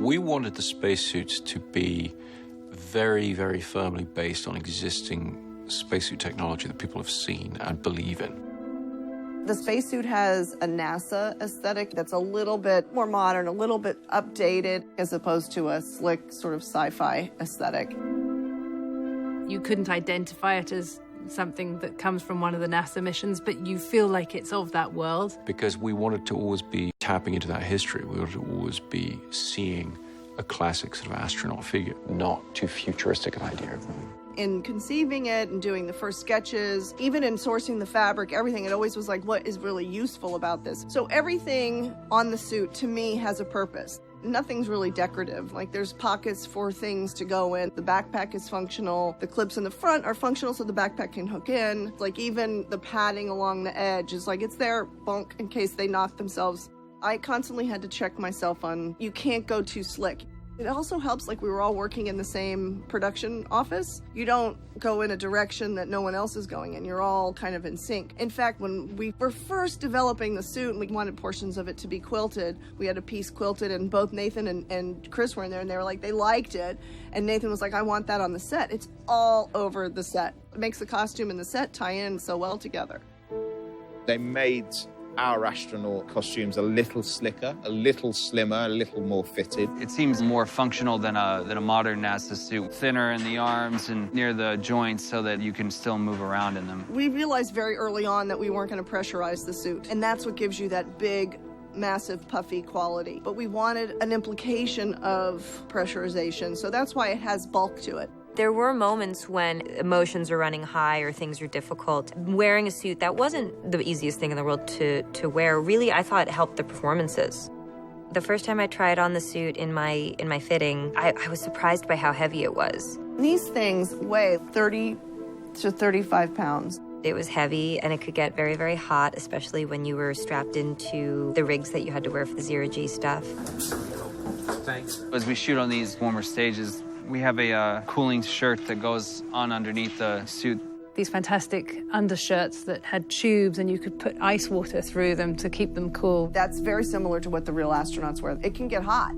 We wanted the spacesuits to be very, very firmly based on existing spacesuit technology that people have seen and believe in. The spacesuit has a NASA aesthetic that's a little bit more modern, a little bit updated, as opposed to a slick sort of sci-fi aesthetic. You couldn't identify it as something that comes from one of the NASA missions, but you feel like it's of that world. Because we wanted to always be tapping into that history. We wanted to always be seeing a classic sort of astronaut figure, not too futuristic an idea of them. In conceiving it and doing the first sketches, even in sourcing the fabric, everything, it always was like, what is really useful about this? So everything on the suit, to me, has a purpose. Nothing's really decorative. Like, there's pockets for things to go in. The backpack is functional. The clips in the front are functional so the backpack can hook in. Like, even the padding along the edge is like, it's there, bunk, in case they knock themselves. I constantly had to check myself on, you can't go too slick. It also helps, like, we were all working in the same production office. You don't go in a direction that no one else is going in. You're all kind of in sync. In fact, when we were first developing the suit and we wanted portions of it to be quilted, we had a piece quilted and both Nathan and Chris were in there and they were like, they liked it. And Nathan was like, I want that on the set. It's all over the set. It makes the costume and the set tie in so well together. They made our astronaut costumes a little slicker, a little slimmer, a little more fitted. It seems more functional than a modern NASA suit. Thinner in the arms and near the joints so that you can still move around in them. We realized very early on that we weren't going to pressurize the suit, and that's what gives you that big, massive, puffy quality. But we wanted an implication of pressurization, so that's why it has bulk to it. There were moments when emotions are running high or things are difficult. Wearing a suit, that wasn't the easiest thing in the world to wear. Really, I thought it helped the performances. The first time I tried on the suit in my fitting, I was surprised by how heavy it was. These things weigh 30 to 35 pounds. It was heavy and it could get very, very hot, especially when you were strapped into the rigs that you had to wear for the zero-G stuff. Thanks. As we shoot on these warmer stages, we have a cooling shirt that goes on underneath the suit. These fantastic undershirts that had tubes and you could put ice water through them to keep them cool. That's very similar to what the real astronauts wear. It can get hot.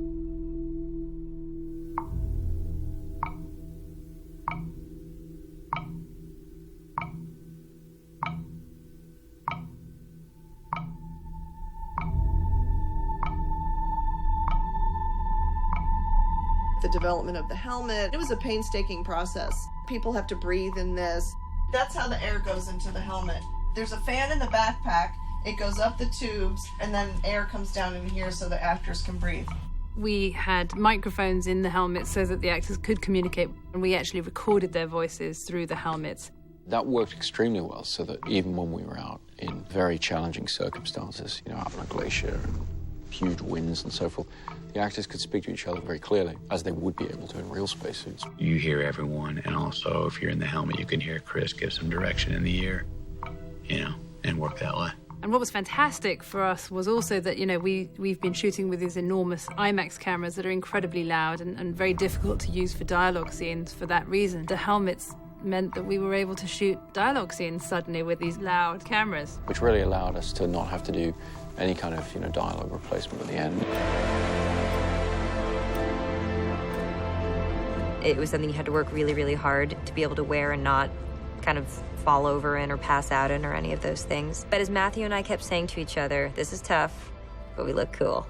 The development of the helmet, it was a painstaking process. People have to breathe in this. That's how the air goes into the helmet. There's a fan in the backpack, it goes up the tubes, and then air comes down in here so the actors can breathe. We had microphones in the helmet so that the actors could communicate, and we actually recorded their voices through the helmets. That worked extremely well, so that even when we were out in very challenging circumstances, you know, out on a glacier and huge winds and so forth, the actors could speak to each other very clearly, as they would be able to in real spacesuits. You hear everyone, and also if you're in the helmet, you can hear Chris give some direction in the ear, you know, and work that way. And what was fantastic for us was also that, you know, we've been shooting with these enormous IMAX cameras that are incredibly loud and very difficult to use for dialogue scenes for that reason. The helmets meant that we were able to shoot dialogue scenes suddenly with these loud cameras. Which really allowed us to not have to do any kind of, you know, dialogue replacement at the end. It was something you had to work really, really hard to be able to wear and not kind of fall over in or pass out in or any of those things. But as Matthew and I kept saying to each other, this is tough, but we look cool.